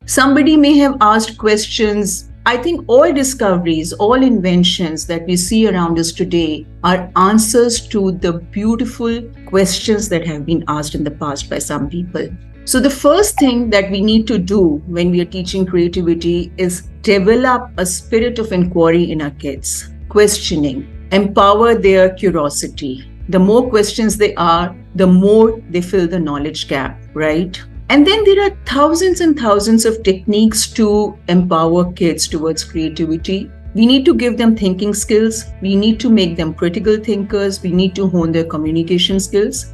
Somebody may have asked questions. I think all discoveries, all inventions that we see around us today are answers to the beautiful questions that have been asked in the past by some people. So the first thing that we need to do when we are teaching creativity is develop a spirit of inquiry in our kids, questioning, empower their curiosity. The more questions they are, the more they fill the knowledge gap, right? And then there are thousands and thousands of techniques to empower kids towards creativity. We need to give them thinking skills. We need to make them critical thinkers. We need to hone their communication skills.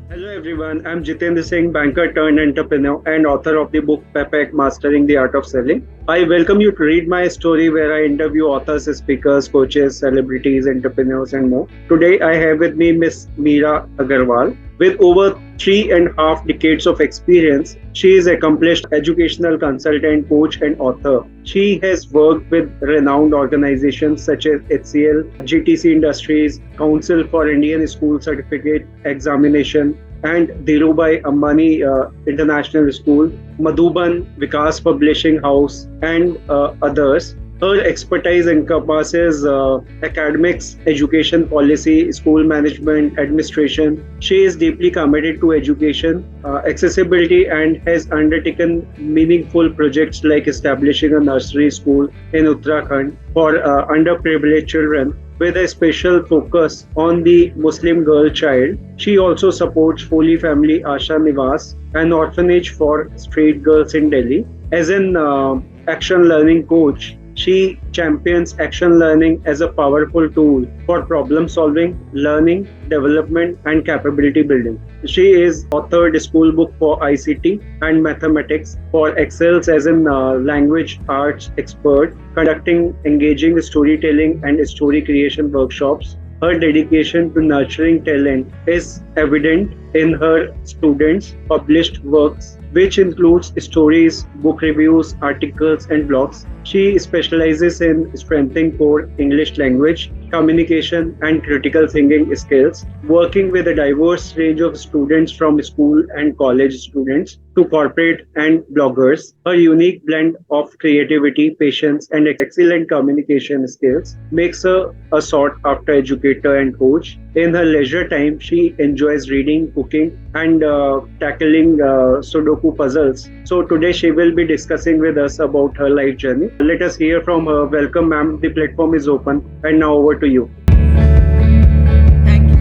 Hello everyone, I'm Jitendra Singh, banker turned entrepreneur and author of the book Pepek Mastering the Art of Selling. I welcome you to read my story where I interview authors, speakers, coaches, celebrities, entrepreneurs and more. Today I have with me Miss Meera Aggarwal. With over 3.5 decades of experience, she is an accomplished educational consultant, coach and author. She has worked with renowned organizations such as HCL, GTC Industries, Council for Indian School Certificate Examination, and Dhirubhai Ambani International School, Madhuban, Vikas Publishing House, and others. Her expertise encompasses academics, education policy, school management, administration. She is deeply committed to education, accessibility, and has undertaken meaningful projects like establishing a nursery school in Uttarakhand for underprivileged children, with a special focus on the Muslim girl child. She also supports Holy Family Asha Niwas, an orphanage for street girls in Delhi. As an action learning coach, she champions action learning as a powerful tool for problem solving, learning, development, and capability building. She is authored a school book for ICT and mathematics, for excels as an language arts expert, conducting engaging storytelling and story creation workshops. Her dedication to nurturing talent is evident in her students' published works, which includes stories, book reviews, articles, and blogs. She specializes in strengthening core English language, communication, and critical thinking skills, working with a diverse range of students from school and college students to corporate and bloggers. Her unique blend of creativity, patience, and excellent communication skills makes her a sought-after educator and coach. In her leisure time, she enjoys reading, cooking, and tackling Sudoku puzzles. So today she will be discussing with us about her life journey. Let us hear from her. Welcome, ma'am. The platform is open. And now over to you. Thank you.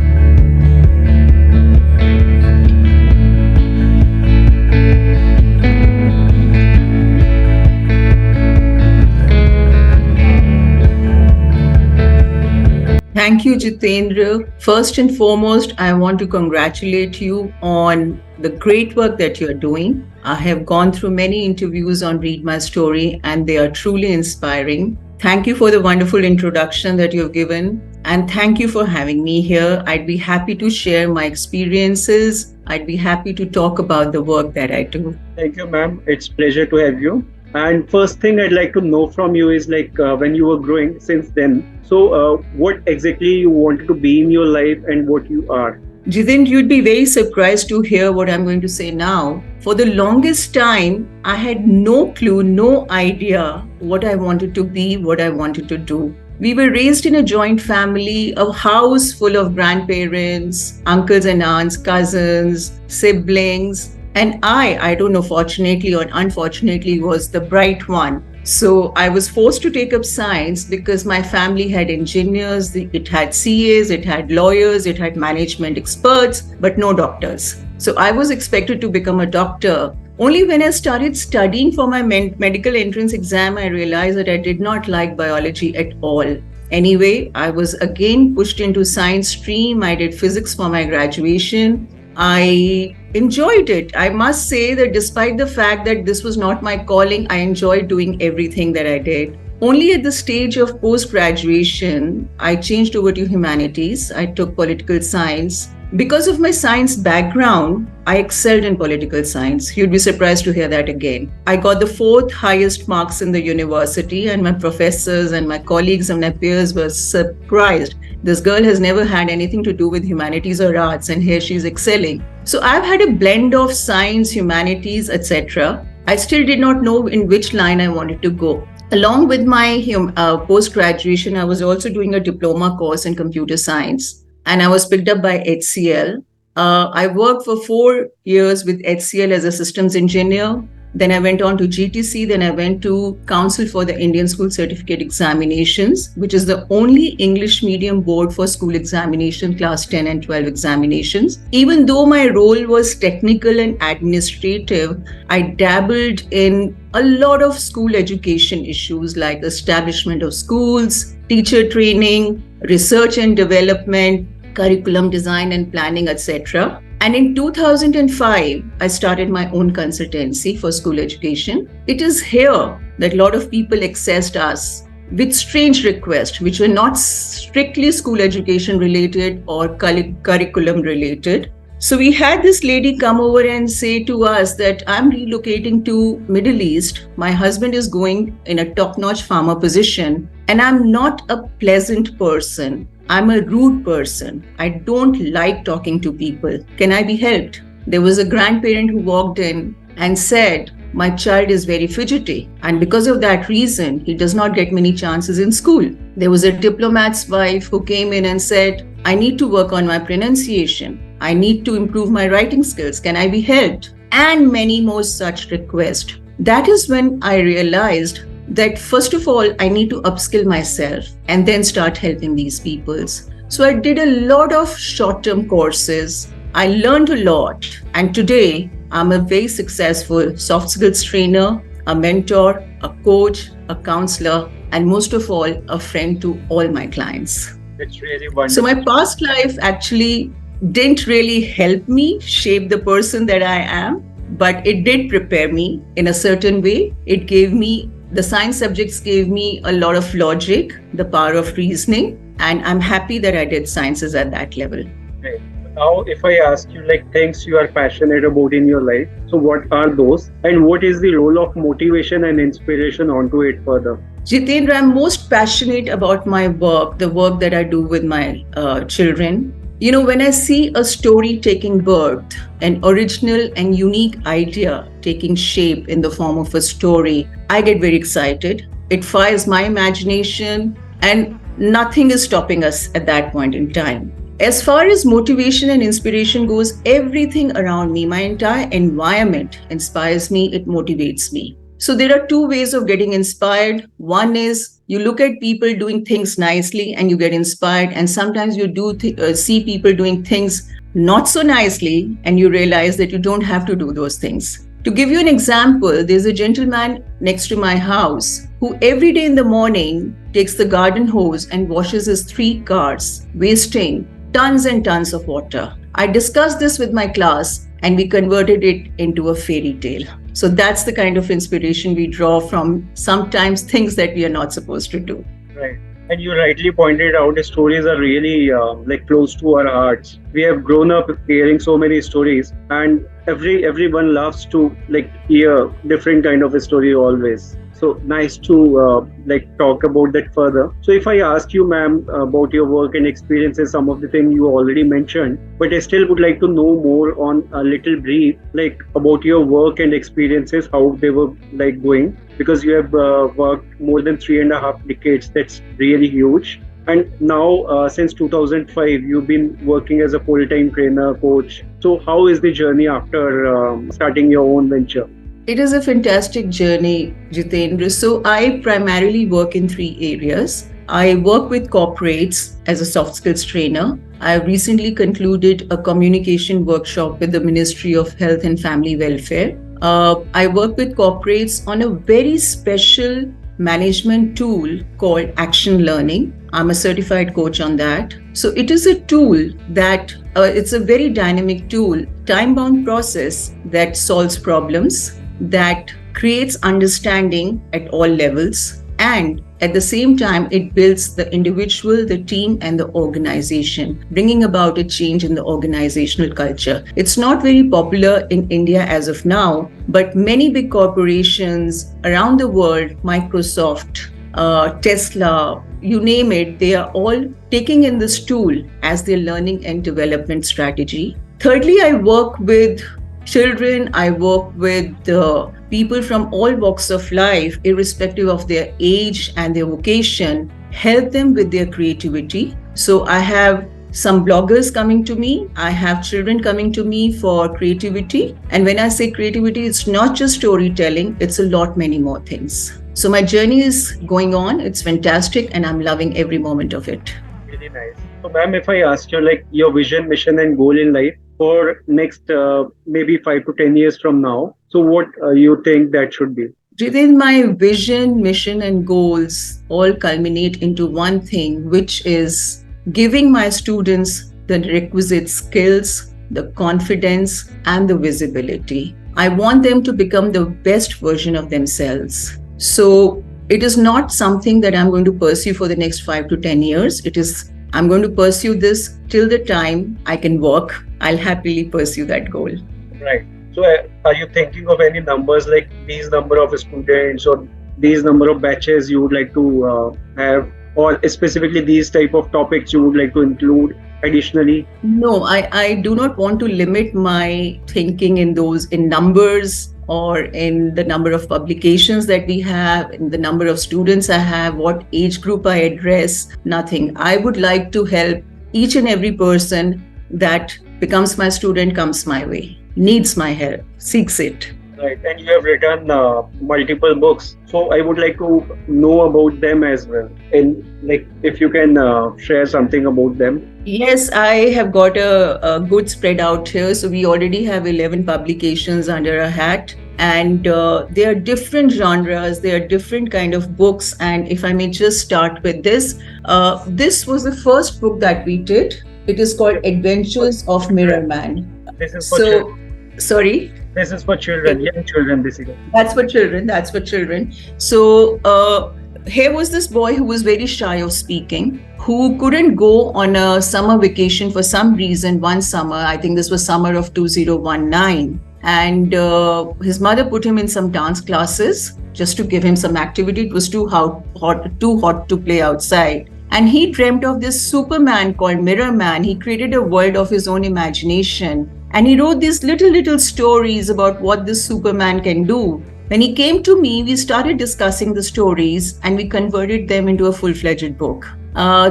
Thank you, Jitendra. First and foremost, I want to congratulate you on the great work that you're doing. I have gone through many interviews on Read My Story, and they are truly inspiring. Thank you for the wonderful introduction that you've given, and thank you for having me here. I'd be happy to share my experiences. I'd be happy to talk about the work that I do. Thank you, ma'am. It's a pleasure to have you. And first thing I'd like to know from you is when you were growing since then. So what exactly you wanted to be in your life and what you are? Jitendra, you'd be very surprised to hear what I'm going to say now. For the longest time, I had no clue, no idea what I wanted to be, what I wanted to do. We were raised in a joint family, a house full of grandparents, uncles and aunts, cousins, siblings. And I don't know, fortunately or unfortunately, was the bright one. So I was forced to take up science because my family had engineers, it had CAs, it had lawyers, it had management experts, but no doctors. So I was expected to become a doctor. Only when I started studying for my medical entrance exam, I realized that I did not like biology at all. Anyway, I was again pushed into science stream. I did physics for my graduation. I enjoyed it. I must say that despite the fact that this was not my calling, I enjoyed doing everything that I did. Only at the stage of post-graduation, I changed over to humanities. I took political science. Because of my science background, I excelled in political science. You'd be surprised to hear that again. I got the 4th highest marks in the university, and my professors and my colleagues and my peers were surprised This girl has never had anything to do with humanities or arts, and here she's excelling. So I've had a blend of science, humanities, etc. I still did not know in which line I wanted to go. Along with my post-graduation, I was also doing a diploma course in computer science, and I was picked up by HCL. I worked for 4 years with HCL as a systems engineer. Then I went on to GTC. Then I went to Council for the Indian School Certificate Examinations, which is the only English medium board for school examination, class 10 and 12 examinations. Even though my role was technical and administrative, I dabbled in a lot of school education issues like establishment of schools, teacher training, research and development, curriculum design and planning, etc. And in 2005, I started my own consultancy for school education. It is here that a lot of people accessed us with strange requests, which were not strictly school education related or curriculum related. So we had this lady come over and say to us that I'm relocating to Middle East. My husband is going in a top-notch farmer position, and I'm not a pleasant person. I'm a rude person. I don't like talking to people. Can I be helped? There was a grandparent who walked in and said, my child is very fidgety, and because of that reason, he does not get many chances in school. There was a diplomat's wife who came in and said, I need to work on my pronunciation. I need to improve my writing skills. Can I be helped? And many more such requests. That is when I realized that first of all, I need to upskill myself and then start helping these peoples. So I did a lot of short-term courses. I learned a lot. And today, I'm a very successful soft skills trainer, a mentor, a coach, a counselor, and most of all, a friend to all my clients. It's really wonderful. So my past life actually didn't really help me shape the person that I am, but it did prepare me in a certain way. It gave me, the science subjects gave me a lot of logic, the power of reasoning, and I'm happy that I did sciences at that level. Right. Now, if I ask you things you are passionate about in your life, so what are those, and what is the role of motivation and inspiration onto it further? Jitendra, I'm most passionate about my work, the work that I do with my children. You know, when I see a story taking birth, an original and unique idea taking shape in the form of a story, I get very excited. It fires my imagination, and nothing is stopping us at that point in time. As far as motivation and inspiration goes, everything around me, my entire environment inspires me, it motivates me. So there are two ways of getting inspired. One is you look at people doing things nicely and you get inspired. And sometimes you see people doing things not so nicely and you realize that you don't have to do those things. To give you an example, there's a gentleman next to my house who every day in the morning takes the garden hose and washes his 3 cars, wasting tons and tons of water. I discussed this with my class and we converted it into a fairy tale. So that's the kind of inspiration we draw from sometimes things that we are not supposed to do. Right. And you rightly pointed out the stories are really close to our hearts. We have grown up hearing so many stories, and everyone loves to hear different kind of a story always. So nice to talk about that further. So if I ask you, ma'am, about your work and experiences, some of the things you already mentioned, but I still would like to know more on a little brief, about your work and experiences, how they were going, because you have worked more than 3.5 decades. That's really huge. And now, since 2005, you've been working as a full-time trainer, coach. So how is the journey after starting your own venture? It is a fantastic journey, Jitendra. So I primarily work in 3 areas. I work with corporates as a soft skills trainer. I recently concluded a communication workshop with the Ministry of Health and Family Welfare. I work with corporates on a very special management tool called Action Learning. I'm a certified coach on that. So it is a tool that it's a very dynamic tool, time-bound process that solves problems, that creates understanding at all levels, and at the same time, it builds the individual, the team, and the organization, bringing about a change in the organizational culture. It's not very popular in India as of now, but many big corporations around the world, Microsoft, Tesla, you name it, they are all taking in this tool as their learning and development strategy. Thirdly, I work with children, I work with people from all walks of life, irrespective of their age and their vocation, help them with their creativity. So I have some bloggers coming to me. I have children coming to me for creativity. And when I say creativity, it's not just storytelling, it's a lot many more things. So my journey is going on. It's fantastic and I'm loving every moment of it. Really nice. So, ma'am, if I ask you like your vision, mission, and goal in life for next maybe 5 to 10 years from now, so what you think that should be? Within my vision, mission, and goals all culminate into one thing, which is giving my students the requisite skills, the confidence, and the visibility. I want them to become the best version of themselves. So it is not something that I'm going to pursue for the next 5 to 10 years. I'm going to pursue this till the time I can work. I'll happily pursue that goal. Right. So are you thinking of any numbers like these number of students or these number of batches you would like to have, or specifically these type of topics you would like to include additionally? No, I do not want to limit my thinking in numbers or in the number of publications that we have, in the number of students I have, what age group I address, nothing. I would like to help each and every person that becomes my student, comes my way, needs my help, seeks it. Right, and you have written multiple books. So I would like to know about them as well. And like, if you can share something about them. Yes, I have got a good spread out here. So we already have 11 publications under a hat. And there are different genres, there are different kind of books. And if I may just start with this was the first book that we did. It is called Adventures of Mirror Man. This is for children. Sorry? This is for children, young children basically. That's for children. So here was this boy who was very shy of speaking, who couldn't go on a summer vacation for some reason one summer. I think this was summer of 2019. And his mother put him in some dance classes just to give him some activity. It was too hot to play outside. And he dreamt of this Superman called Mirror Man. He created a world of his own imagination. And he wrote these little stories about what this Superman can do. When he came to me, we started discussing the stories and we converted them into a full-fledged book.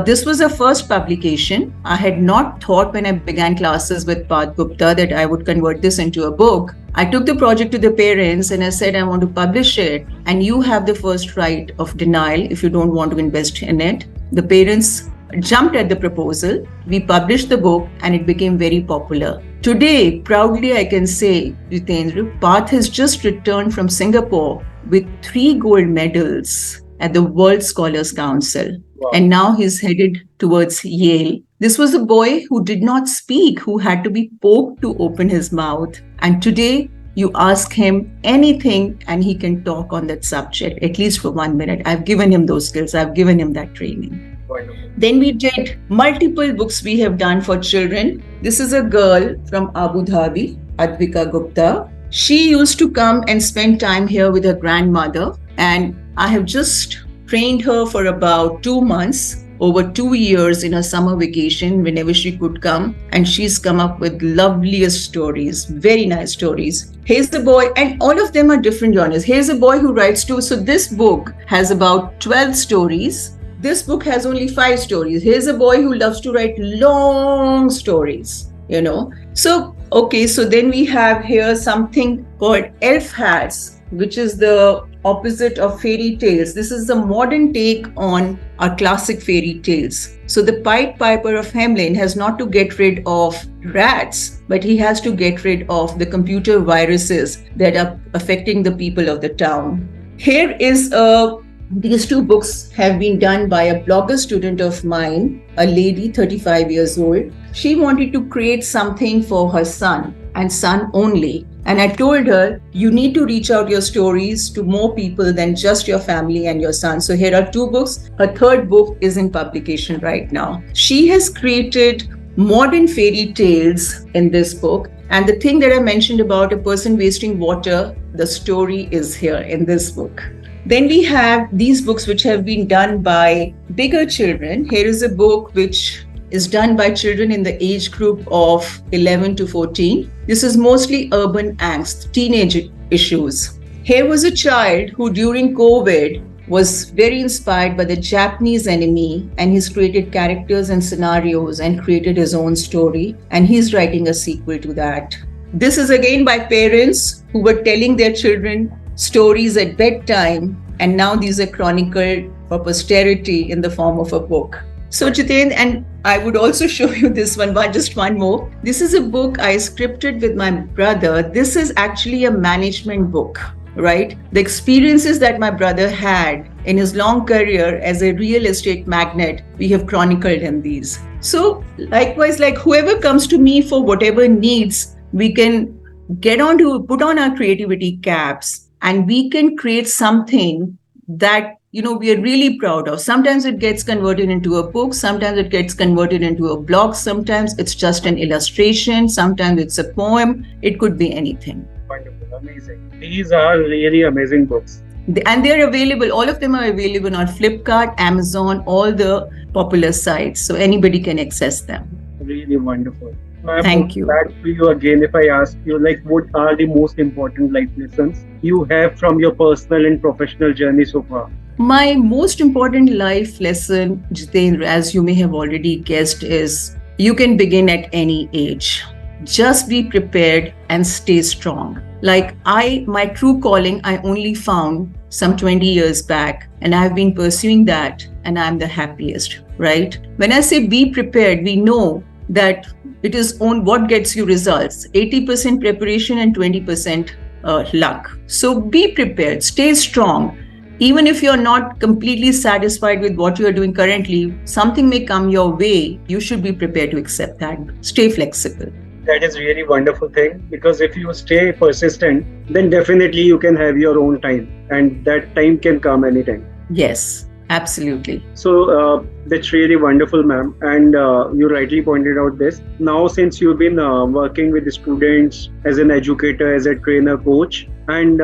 This was a first publication. I had not thought when I began classes with Parth Gupta that I would convert this into a book. I took the project to the parents and I said, I want to publish it. And you have the first right of denial if you don't want to invest in it. The parents jumped at the proposal. We published the book and it became very popular. Today, proudly I can say, Jitendra, Parth has just returned from Singapore with 3 gold medals at the World Scholars Council. Wow. And now he's headed towards Yale. This was a boy who did not speak, who had to be poked to open his mouth. And today, you ask him anything and he can talk on that subject, at least for 1 minute. I've given him those skills. I've given him that training. Then we did multiple books we have done for children. This is a girl from Abu Dhabi, Advika Gupta. She used to come and spend time here with her grandmother. And I have just trained her for about 2 months, over 2 years in her summer vacation, whenever she could come. And she's come up with loveliest stories, very nice stories. Here's the boy, and all of them are different genres. Here's a boy who writes too. So this book has about 12 stories. This book has only 5 stories. Here's a boy who loves to write long stories, So then we have here something called Elf Hats, which is the opposite of fairy tales. This is the modern take on our classic fairy tales. So the Pied Piper of Hamelin has not to get rid of rats, but he has to get rid of the computer viruses that are affecting the people of the town. Here is these 2 books have been done by a blogger student of mine, a lady, 35 years old. She wanted to create something for her son and son only. And I told her, you need to reach out your stories to more people than just your family and your son. So here are 2 books. Her 3rd book is in publication right now. She has created modern fairy tales in this book. And the thing that I mentioned about a person wasting water, the story is here in this book. Then we have these books which have been done by bigger children. Here is a book which is done by children in the age group of 11 to 14. This is mostly urban angst, teenage issues. Here was a child who during COVID was very inspired by the Japanese enemy, and he's created characters and scenarios and created his own story, and he's writing a sequel to that. This is again by parents who were telling their children stories at bedtime, and now these are chronicled for posterity in the form of a book. So Jiten, and I would also show you this one, but just one more. This is a book I scripted with my brother. This is actually a management book, right? The experiences that my brother had in his long career as a real estate magnate, we have chronicled in these. So likewise, like whoever comes to me for whatever needs, we can put on our creativity caps, and we can create something that we are really proud of. Sometimes it gets converted into a book, sometimes it gets converted into a blog, sometimes it's just an illustration, sometimes it's a poem. It could be anything. Wonderful, amazing. These are really amazing books. And they're available, all of them are available on Flipkart, Amazon, all the popular sites. So anybody can access them. Really wonderful. Thank you. Back to you again. If I ask you, what are the most important life lessons you have from your personal and professional journey so far? My most important life lesson, Jitendra, as you may have already guessed, is you can begin at any age. Just be prepared and stay strong. Like my true calling, I only found some 20 years back, and I've been pursuing that, and I'm the happiest, right? When I say be prepared, we know that it is on what gets you results, 80% preparation and 20% luck. So be prepared, stay strong. Even if you're not completely satisfied with what you're doing currently, something may come your way. You should be prepared to accept that. Stay flexible. That is really wonderful thing, because if you stay persistent, then definitely you can have your own time, and that time can come anytime. Yes, absolutely. So that's really wonderful, ma'am. And you rightly pointed out this. Now, since you've been working with the students as an educator, as a trainer, coach, and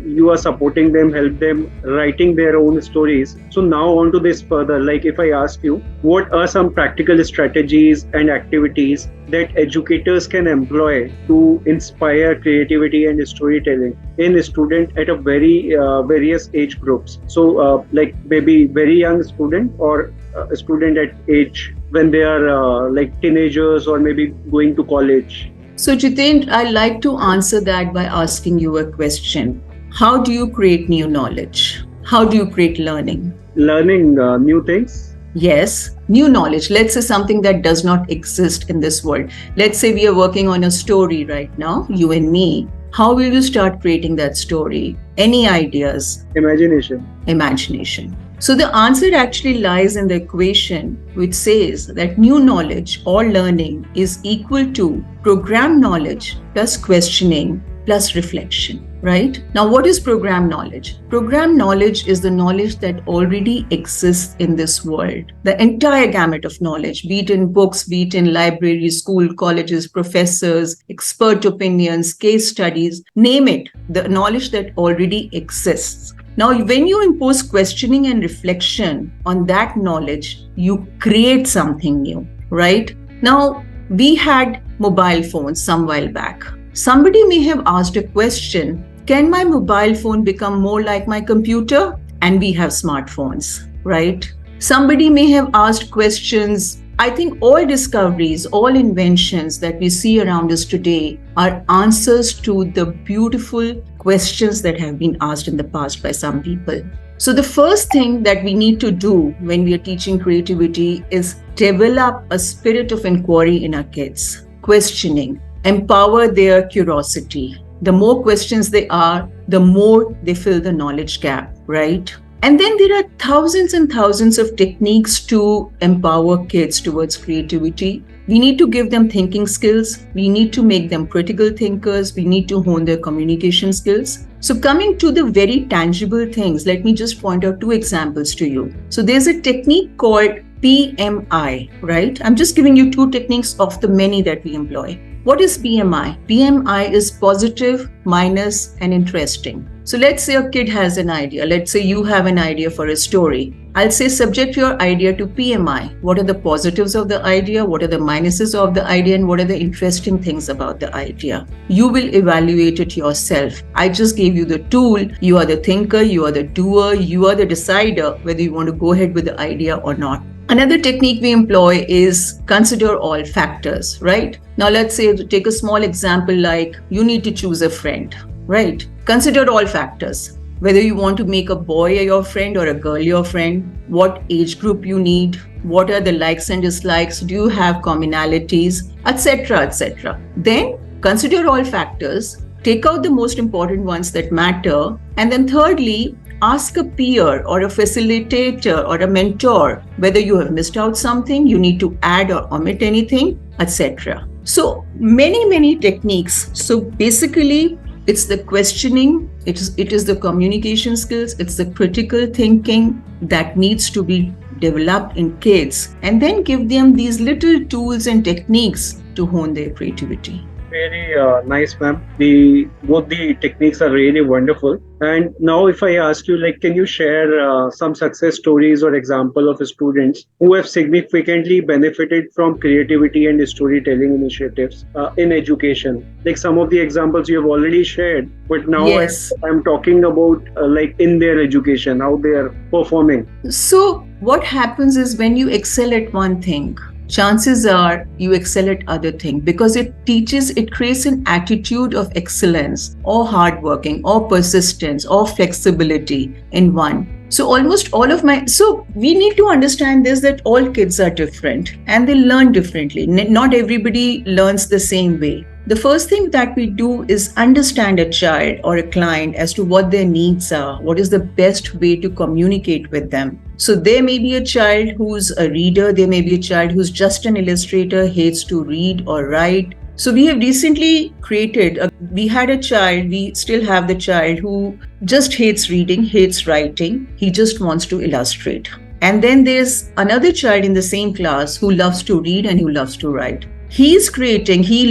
you are supporting them, help them writing their own stories. So now on to this further, like if I ask you, what are some practical strategies and activities that educators can employ to inspire creativity and storytelling in a student at a very various age groups? So like maybe very young student, or a student at age when they are like teenagers, or maybe going to college. So Jitendra, I like to answer that by asking you a question. How do you create new knowledge? How do you create learning? Learning new things? Yes, new knowledge. Let's say something that does not exist in this world. Let's say we are working on a story right now, you and me. How will you start creating that story? Any ideas? Imagination. So the answer actually lies in the equation which says that new knowledge or learning is equal to programmed knowledge plus questioning plus reflection, right? Now, what is programmed knowledge? Programmed knowledge is the knowledge that already exists in this world. The entire gamut of knowledge, be it in books, be it in libraries, school, colleges, professors, expert opinions, case studies, name it, the knowledge that already exists. Now, when you impose questioning and reflection on that knowledge, you create something new, right? Now, we had mobile phones some while back. Somebody may have asked a question, can my mobile phone become more like my computer? And we have smartphones, right? Somebody may have asked questions. I think all discoveries, all inventions that we see around us today are answers to the beautiful questions that have been asked in the past by some people. So the first thing that we need to do when we are teaching creativity is develop a spirit of inquiry in our kids, questioning, empower their curiosity. The more questions they are, the more they fill the knowledge gap, right? And then there are thousands and thousands of techniques to empower kids towards creativity. We need to give them thinking skills. We need to make them critical thinkers. We need to hone their communication skills. So coming to the very tangible things, let me just point out two examples to you. So there's a technique called PMI, right? I'm just giving you two techniques of the many that we employ. What is PMI? PMI is positive, minus, and interesting. So let's say a kid has an idea. Let's say you have an idea for a story. I'll say subject your idea to PMI. What are the positives of the idea? What are the minuses of the idea? And what are the interesting things about the idea? You will evaluate it yourself. I just gave you the tool. You are the thinker, you are the doer, you are the decider whether you want to go ahead with the idea or not. Another technique we employ is consider all factors, right? Now let's say, take a small example like you need to choose a friend, right? Consider all factors. Whether you want to make a boy your friend or a girl your friend, what age group you need, what are the likes and dislikes, do you have commonalities, etc., etc. Then consider all factors, take out the most important ones that matter, and then thirdly, ask a peer or a facilitator or a mentor whether you have missed out something, you need to add or omit anything, etc. So many techniques. So basically, it's the questioning, it is the communication skills, it's the critical thinking that needs to be developed in kids, and then give them these little tools and techniques to hone their creativity. Very nice, ma'am. Both the techniques are really wonderful. And now, if I ask you, like, can you share some success stories or example of students who have significantly benefited from creativity and storytelling initiatives in education? Like some of the examples you have already shared, but now Yes. I'm talking about like in their education, how they are performing. So what happens is when you excel at one thing, chances are you excel at other thing because it creates an attitude of excellence or hardworking or persistence or flexibility in one. So so we need to understand this, that all kids are different and they learn differently. Not everybody learns the same way. The first thing that we do is understand a child or a client as to what their needs are, what is the best way to communicate with them. So there may be a child who's a reader, there may be a child who's just an illustrator, hates to read or write. So we have recently we still have the child who just hates reading, hates writing, he just wants to illustrate. And then there's another child in the same class who loves to read and who loves to write. He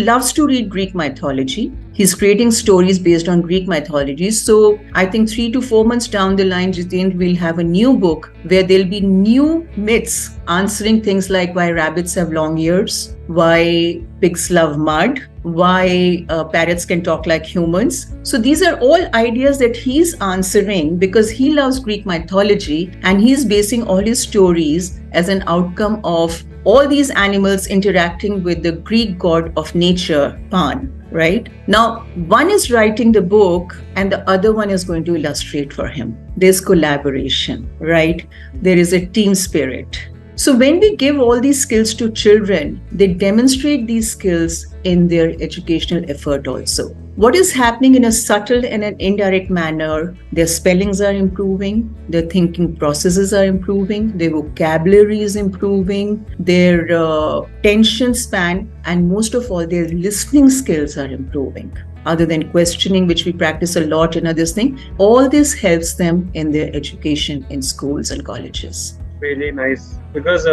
loves to read Greek mythology. He's creating stories based on Greek mythology. So I think 3 to 4 months down the line, Jitendra, we'll have a new book where there'll be new myths answering things like why rabbits have long ears, why pigs love mud, why parrots can talk like humans. So these are all ideas that he's answering because he loves Greek mythology and he's basing all his stories as an outcome of all these animals interacting with the Greek god of nature, Pan, right? Now, one is writing the book and the other one is going to illustrate for him. There's collaboration, right? There is a team spirit. So when we give all these skills to children, they demonstrate these skills in their educational effort also. What is happening in a subtle and an indirect manner? Their spellings are improving, their thinking processes are improving, their vocabulary is improving, their attention span, and most of all, their listening skills are improving. Other than questioning, which we practice a lot in others thing, all this helps them in their education in schools and colleges. Really nice. Because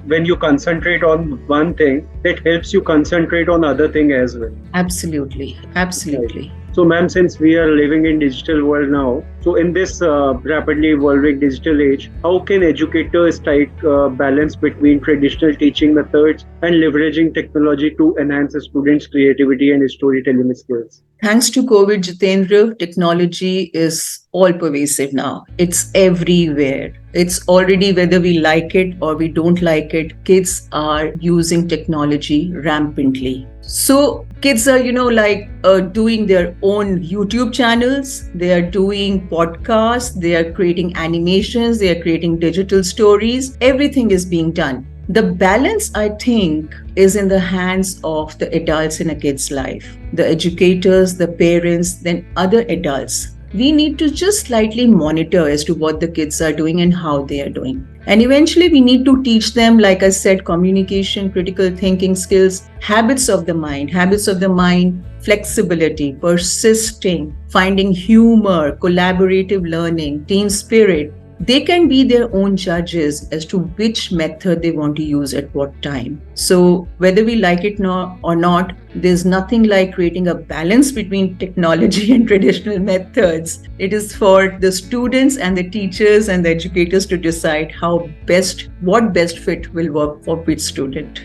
when you concentrate on one thing, it helps you concentrate on other thing as well. Absolutely. Absolutely. So, ma'am, since we are living in digital world now, so in this rapidly evolving digital age, how can educators strike balance between traditional teaching methods and leveraging technology to enhance a students' creativity and storytelling skills? Thanks to COVID, Jitendra, technology is all pervasive now. It's everywhere. It's already, whether we like it or we don't like it, kids are using technology rampantly. So kids are, doing their own YouTube channels. They are doing podcasts. They are creating animations. They are creating digital stories. Everything is being done. The balance, I think, is in the hands of the adults in a kid's life. The educators, the parents, then other adults. We need to just slightly monitor as to what the kids are doing and how they are doing. And eventually we need to teach them, like I said, communication, critical thinking skills, habits of the mind, flexibility, persisting, finding humor, collaborative learning, team spirit. they can be their own judges as to which method they want to use at what time. So whether we like it or not, there's nothing like creating a balance between technology and traditional methods. It is for the students and the teachers and the educators to decide what best fit will work for which student.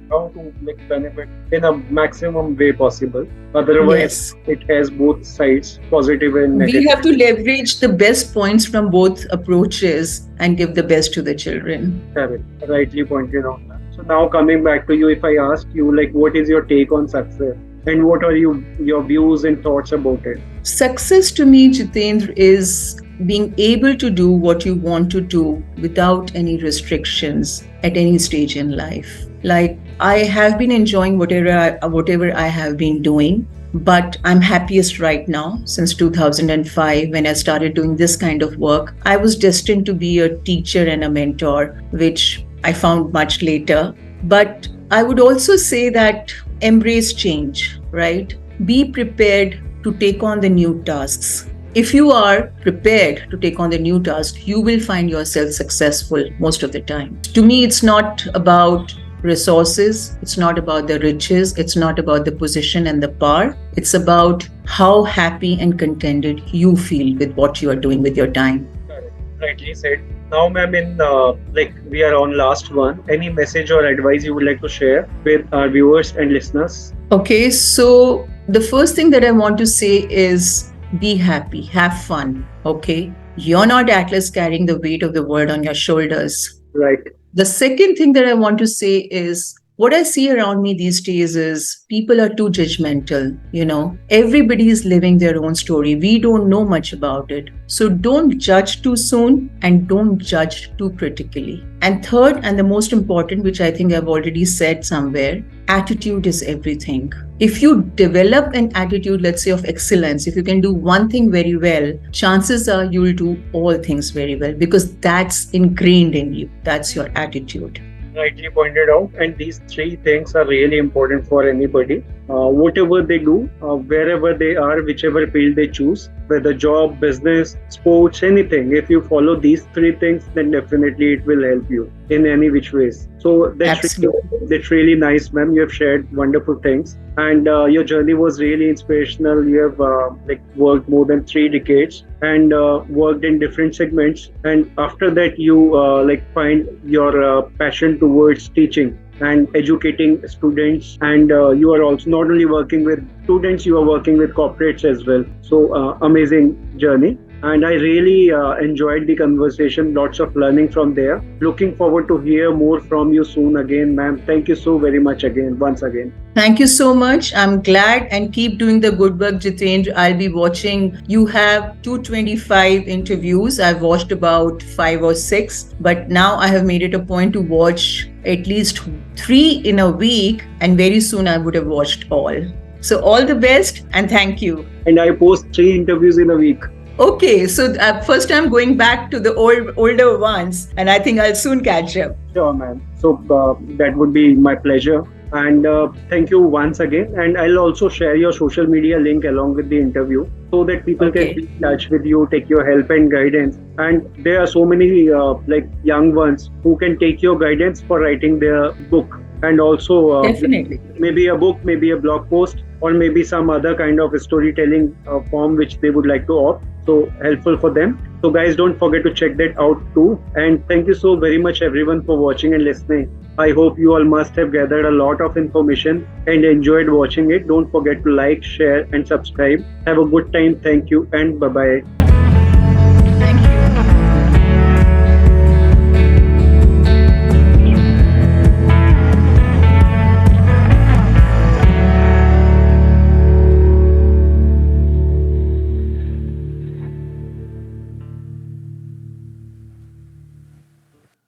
How to benefit in a maximum way possible. Otherwise, it has both sides, positive and negative. We have to leverage the best points from both approaches and give the best to the children. Correct. Rightly pointed out. So now coming back to you, if I ask you, what is your take on success? And what are your views and thoughts about it? Success to me, Jitendra, is being able to do what you want to do without any restrictions at any stage in life. Like, I have been enjoying whatever I have been doing, but I'm happiest right now since 2005 when I started doing this kind of work. I was destined to be a teacher and a mentor, which I found much later. But I would also say that embrace change, right? Be prepared to take on the new tasks. If you are prepared to take on the new task, you will find yourself successful most of the time. To me, it's not about resources, it's not about the riches, it's not about the position and the power. It's about how happy and contented you feel with what you are doing with your time. Rightly said. Now, ma'am, we are on last one. Any message or advice you would like to share with our viewers and listeners? Okay, so the first thing that I want to say is be happy, have fun. Okay, you're not Atlas carrying the weight of the world on your shoulders. Right. The second thing that I want to say is what I see around me these days is people are too judgmental. Everybody is living their own story. We don't know much about it. So don't judge too soon and don't judge too critically. And third, and the most important, which I think I've already said somewhere, attitude is everything. If you develop an attitude, let's say, of excellence, if you can do one thing very well, chances are you'll do all things very well because that's ingrained in you. That's your attitude. Rightly pointed out, and these three things are really important for anybody. Whatever they do, wherever they are, whichever field they choose, whether job, business, sports, anything, if you follow these three things, then definitely it will help you in any which ways. So that's really nice, ma'am. You have shared wonderful things, and your journey was really inspirational. You have worked more than 3 decades and worked in different segments, and after that you find your passion towards teaching and educating students, and you are also not only working with students, you are working with corporates as well. So amazing journey, and I really enjoyed the conversation. Lots of learning from there. Looking forward to hear more from you soon again, ma'am. Thank you so very much once again. Thank you so much. I'm glad, and keep doing the good work, Jitendra. I'll be watching. You have 225 interviews. I've watched about 5 or 6, but now I have made it a point to watch at least 3 in a week, and very soon I would have watched all. So all the best and thank you. And I post 3 interviews in a week. Okay, so first I'm going back to the older ones, and I think I'll soon catch up. Sure, ma'am. So that would be my pleasure. And thank you once again. And I'll also share your social media link along with the interview so that people can be in touch with you, take your help and guidance. And there are so many young ones who can take your guidance for writing their book. And also definitely maybe a book, maybe a blog post, or maybe some other kind of storytelling form which they would like to opt. So helpful for them. So guys, don't forget to check that out too. And thank you so very much everyone for watching and listening. I hope you all must have gathered a lot of information and enjoyed watching it. Don't forget to like, share and subscribe. Have a good time. Thank you and bye-bye.